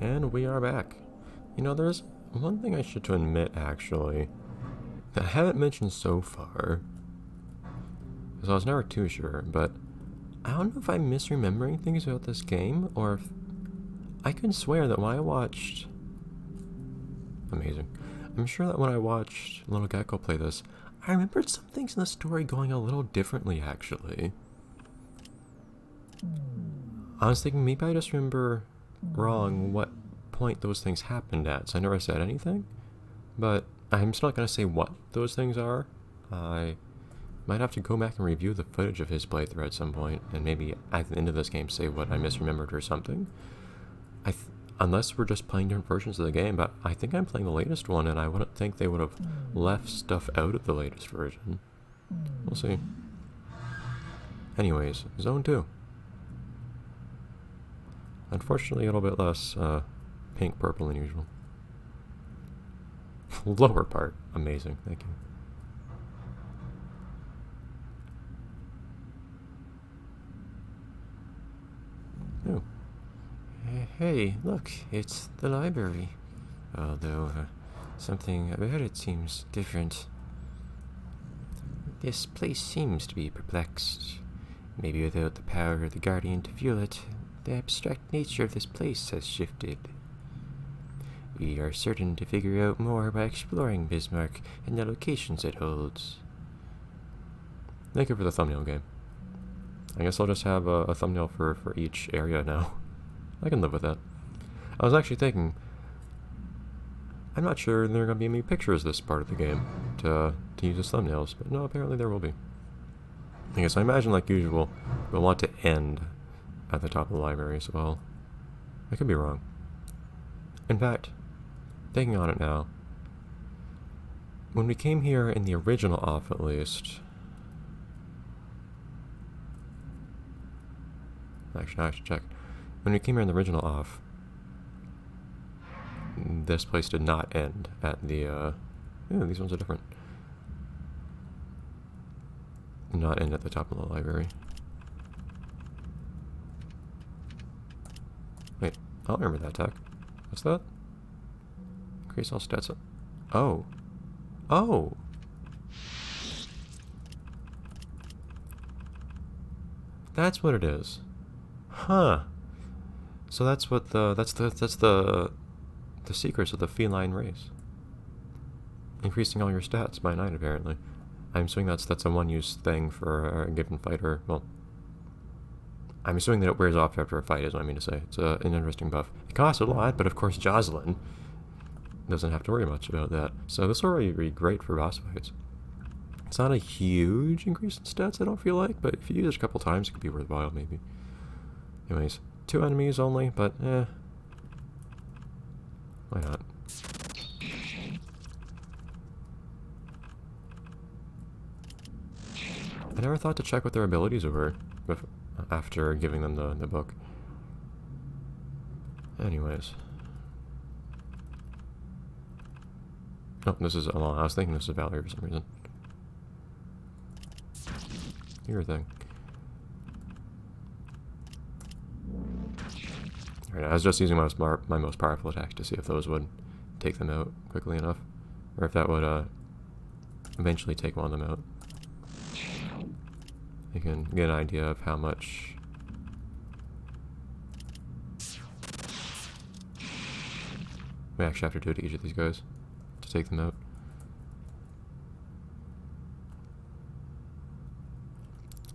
And we are back. You know, there's one thing I should admit, actually, that I haven't mentioned so far, because I was never too sure, but I don't know if I'm misremembering things about this game, or if I could swear that when I watched... Amazing. I'm sure that when I watched Little Gecko play this, I remembered some things in the story going a little differently, actually. I was thinking maybe I just remember wrong what point those things happened at, so I never said anything. But I'm still not going to say what those things are. I might have to go back and review the footage of his playthrough at some point, and maybe at the end of this game say what I misremembered or something. Unless we're just playing different versions of the game, but I think I'm playing the latest one, and I wouldn't think they would have left stuff out of the latest version. We'll see. Anyways, Zone 2. Unfortunately, a little bit less pink purple than usual. Lower part. Amazing. Thank you. Oh. Hey, look, it's the library. Although, something about it seems different. This place seems to be perplexed. Maybe without the power of the Guardian to fuel it, the abstract nature of this place has shifted. We are certain to figure out more by exploring Bismarck and the locations it holds. Thank you for the thumbnail game. I guess I'll just have a thumbnail for each area now. I can live with that. I was actually thinking, I'm not sure there are going to be any pictures this part of the game to use as thumbnails, but no, apparently there will be. I guess I imagine, like usual, we'll want to end at the top of the library as well. I could be wrong. In fact, thinking on it now, when we came here in the original off at least... Actually, I should check. When we came here in the original off, this place did not end at the, yeah, these ones are different. Not end at the top of the library. Wait, I don't remember that attack. What's that? Increase all stats. Oh. Oh! That's what it is. Huh. So that's what that's the secrets of the feline race. Increasing all your stats by 9, apparently. I'm assuming that's a one-use thing for a given fighter. Well, I'm assuming that it wears off after a fight, is what I mean to say. It's an interesting buff. It costs a lot, but of course Jocelyn doesn't have to worry much about that. So this will really be great for boss fights. It's not a huge increase in stats, I don't feel like, but if you use it a couple times, it could be worthwhile, maybe. Anyways, 2 enemies only, but why not? I never thought to check what their abilities were after giving them the book. Anyways. Oh, this is... Well, I was thinking this is Valerie for some reason. Your thing. Alright, I was just using my most powerful attacks to see if those would take them out quickly enough. Or if that would eventually take one of them out. You can get an idea of how much... we actually have to do to each of these guys to take them out.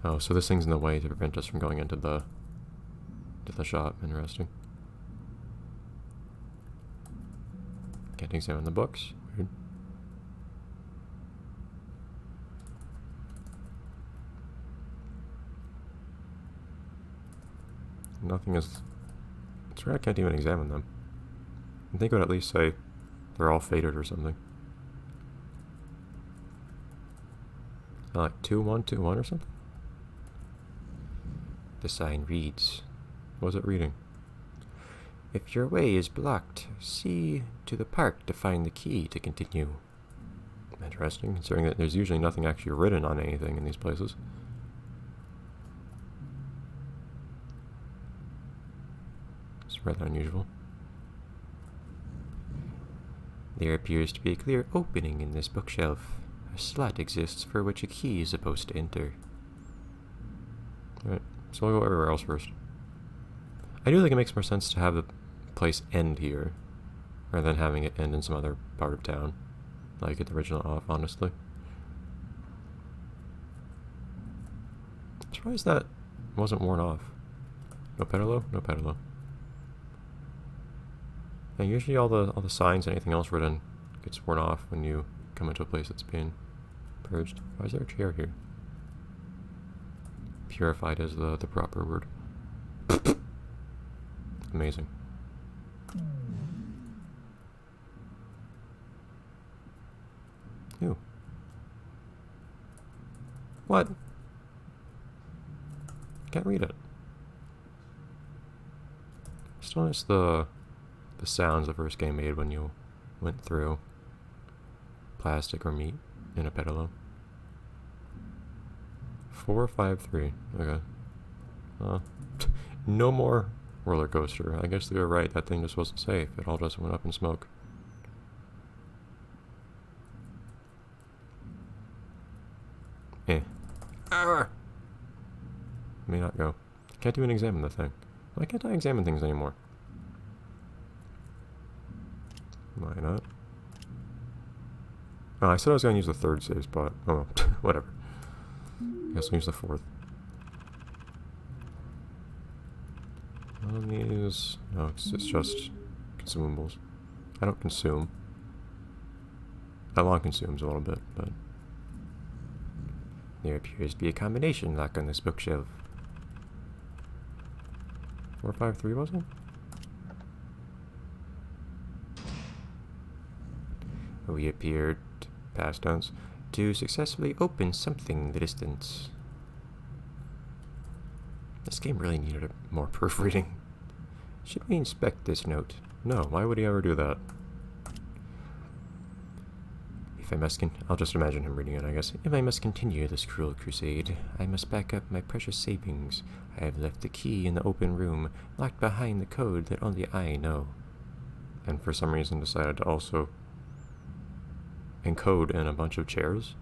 Oh, so this thing's in the way to prevent us from going into the shop. Interesting. Can't examine the books. Weird. Nothing is... It's weird I can't even examine them. I think it would at least say they're all faded or something. Like 2121 or something? The sign reads... What was it reading? If your way is blocked, see to the park to find the key to continue. Interesting, considering that there's usually nothing actually written on anything in these places. It's rather unusual. There appears to be a clear opening in this bookshelf. A slot exists for which a key is supposed to enter. Alright, so we'll go everywhere else first. I do think it makes more sense to have the place end here, rather than having it end in some other part of town. Like at the original off, honestly. I'm surprised that wasn't worn off. No pedalo? No pedalo. Yeah, usually all the signs and anything else written gets worn off when you come into a place that's being purged. Why is there a chair here? Purified is the proper word. Amazing. Ew. What? Can't read it. Still notice the sounds the first game made when you went through plastic or meat in a pedalo. 453. Okay. No more roller coaster. I guess they were right. That thing just wasn't safe. It all just went up in smoke. May not go. Can't even examine the thing. Why can't I examine things anymore? Why not? Oh, I said I was going to use the third save spot. Oh, well, whatever. I guess I'll use the fourth. These... No, it's just consumables. I don't consume. Long consumes a little bit, but... There appears to be a combination lock on this bookshelf. 453 was it? We appeared, past tense, to successfully open something in the distance. This game really needed more proofreading. Should we inspect this note? No, why would he ever do that? If I must I'll just imagine him reading it, I guess. If I must continue this cruel crusade, I must back up my precious savings. I have left the key in the open room, locked behind the code that only I know. And for some reason decided to also encode in a bunch of chairs.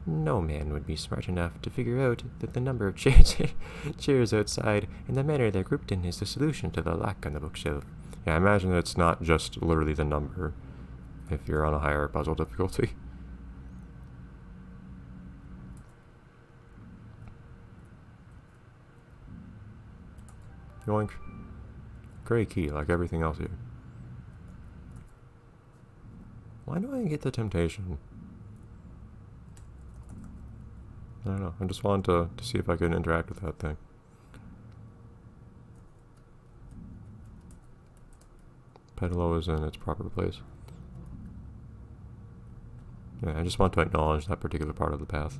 No man would be smart enough to figure out that the number of chairs outside and the manner they're grouped in is the solution to the lock on the bookshelf. Yeah, I imagine it's not just literally the number if you're on a higher puzzle difficulty. Yoink. Great key, like everything else here. Why do I get the temptation? I don't know. I just wanted to see if I could interact with that thing. Pedalo is in its proper place. Yeah, I just want to acknowledge that particular part of the path.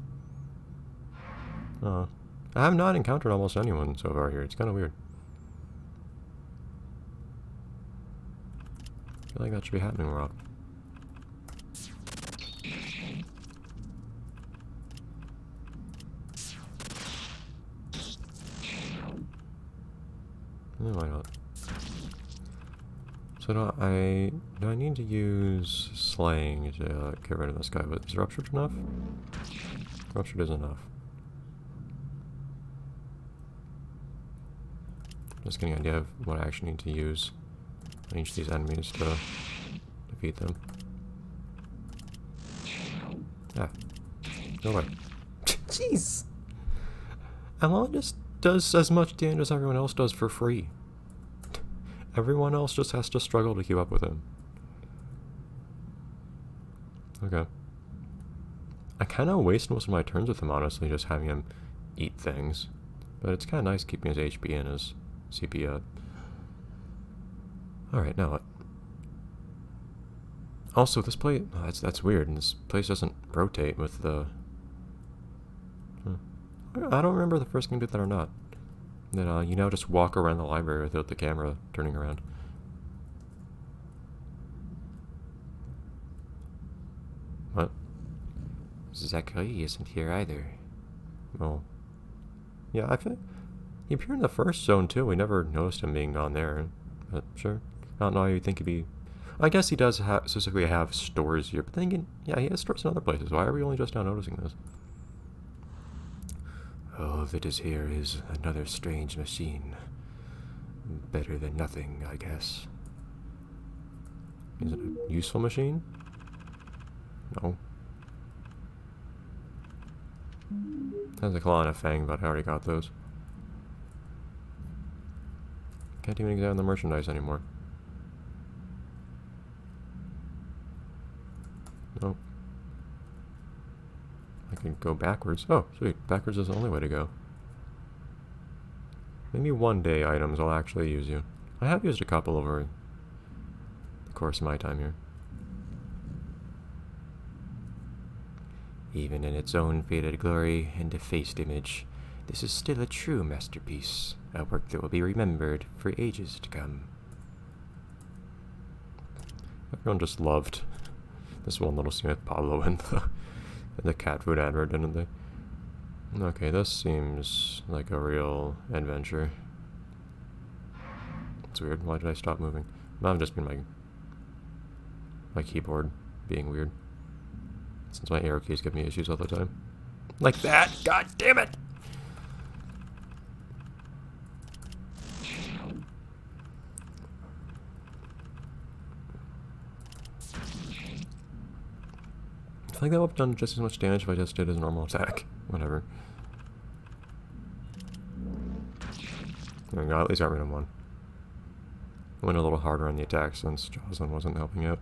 I have not encountered almost anyone so far here. It's kind of weird. I feel like that should be happening more often. No, why not? So do I need to use slaying to get rid of this guy? But is ruptured enough? Ruptured is enough. Just getting an idea of what I actually need to use on each of these enemies to defeat them. Ah. No way. Jeez! Alon just does as much damage as everyone else does for free. Everyone else just has to struggle to keep up with him. Okay. I kind of waste most of my turns with him, honestly, just having him eat things. But it's kind of nice keeping his HP and his CP up. Alright, now what? Also, this place... Oh, that's weird, and this place doesn't rotate with the... I don't remember the first game did that or not. That you now just walk around the library without the camera turning around. What? Zachary isn't here either. Oh. Yeah, I feel he appeared in the first zone too. We never noticed him being gone there. But sure. I don't know how you'd think he'd be... I guess he does specifically have stores here, but then again, yeah, he has stores in other places. Why are we only just now noticing this? All that is here is another strange machine. Better than nothing, I guess. Is it a useful machine? No. Has a claw and a fang, but I already got those. Can't even examine the merchandise anymore. Nope. I can go backwards. Oh, sweet. Backwards is the only way to go. Maybe one day items will actually use you. I have used a couple over the course of my time here. Even in its own faded glory and defaced image, this is still a true masterpiece, a work that will be remembered for ages to come. Everyone just loved this one little scene with Pablo and the cat food advert, didn't they? Okay, this seems like a real adventure. It's weird. Why did I stop moving? Might have just been my keyboard being weird. Since my arrow keys give me issues all the time. Like that! God damn it! I think that would have done just as much damage if I just did his normal attack. Whatever. There we go, at least got rid of one. I went a little harder on the attack since Jocelyn wasn't helping out.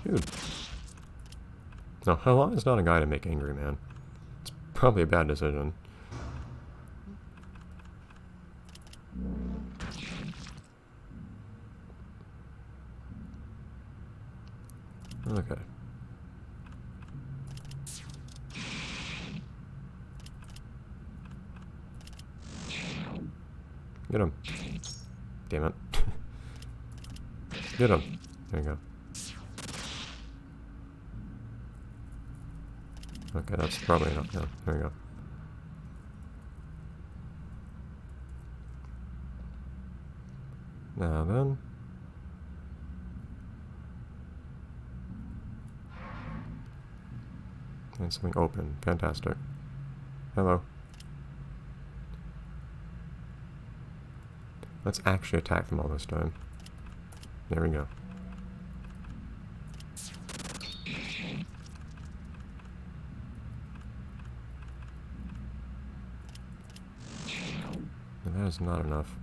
Dude. No, Hala is not a guy to make angry, man. It's probably a bad decision. Okay. Get him. Damn it. Get him. There you go. Okay, that's probably enough now. There you go. Now then. And something open. Fantastic. Hello. Let's actually attack them all this time. There we go. And that is not enough.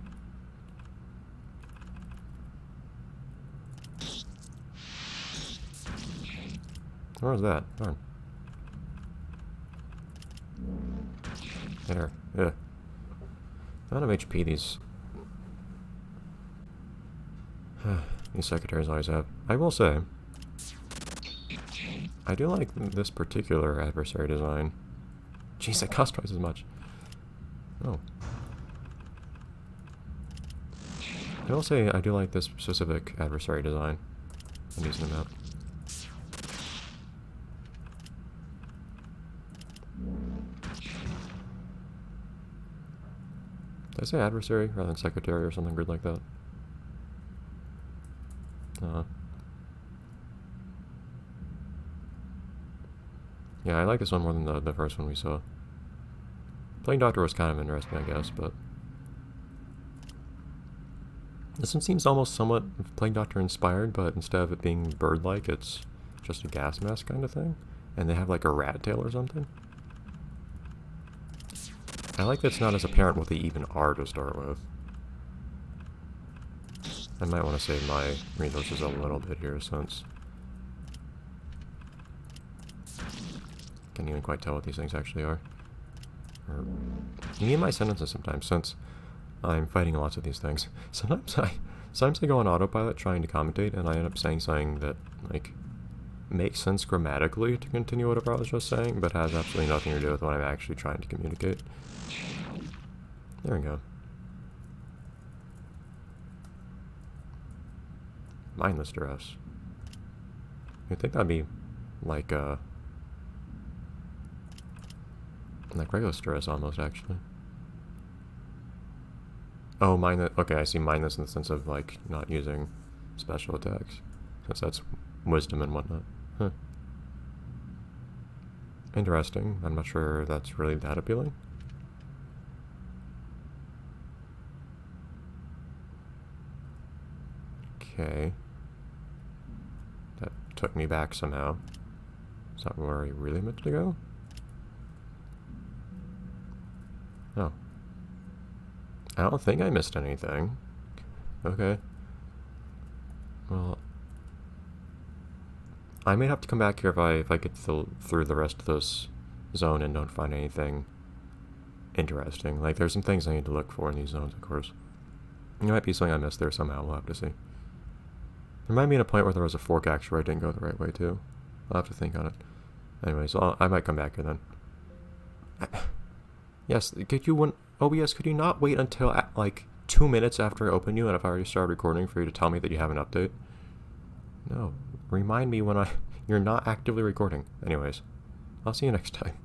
Where was that? Darn. There. Yeah. The amount of HP these secretaries always have. I will say, I do like this particular adversary design. Jeez, it costs twice as much. Oh. I will say I do like this specific adversary design. I'm using them out. Did I say adversary rather than secretary or something weird like that? Yeah, I like this one more than the first one we saw. Plague Doctor was kind of interesting, I guess, but this one seems almost somewhat Plague Doctor inspired, but instead of it being bird-like, it's just a gas mask kind of thing. And they have like a rat tail or something. I like that it's not as apparent what they even are to start with. I might want to save my resources a little bit here since can't even quite tell what these things actually are. Or me and my sentences sometimes, since I'm fighting lots of these things. Sometimes I go on autopilot trying to commentate, and I end up saying something that like makes sense grammatically to continue whatever I was just saying, but has absolutely nothing to do with what I'm actually trying to communicate. There we go. Mindless duress. I think that'd be like regular stress almost, actually. Oh, minus. Okay, I see minus in the sense of like not using special attacks, since that's wisdom and whatnot. Huh. Interesting. I'm not sure that's really that appealing. Okay. That took me back somehow. Is that where I really meant to go? Oh. I don't think I missed anything. Okay. Well, I may have to come back here if I get through the rest of this zone and don't find anything interesting. Like, there's some things I need to look for in these zones, of course. There might be something I missed there somehow. We'll have to see. There might be a point where there was a fork, actually, where I didn't go the right way, too. I'll have to think on it. Anyways, I might come back here then. Yes, could you... OBS, could you not wait until, like, 2 minutes after I open you and I've already started recording for you to tell me that you have an update? No. Remind me when you're not actively recording. Anyways, I'll see you next time.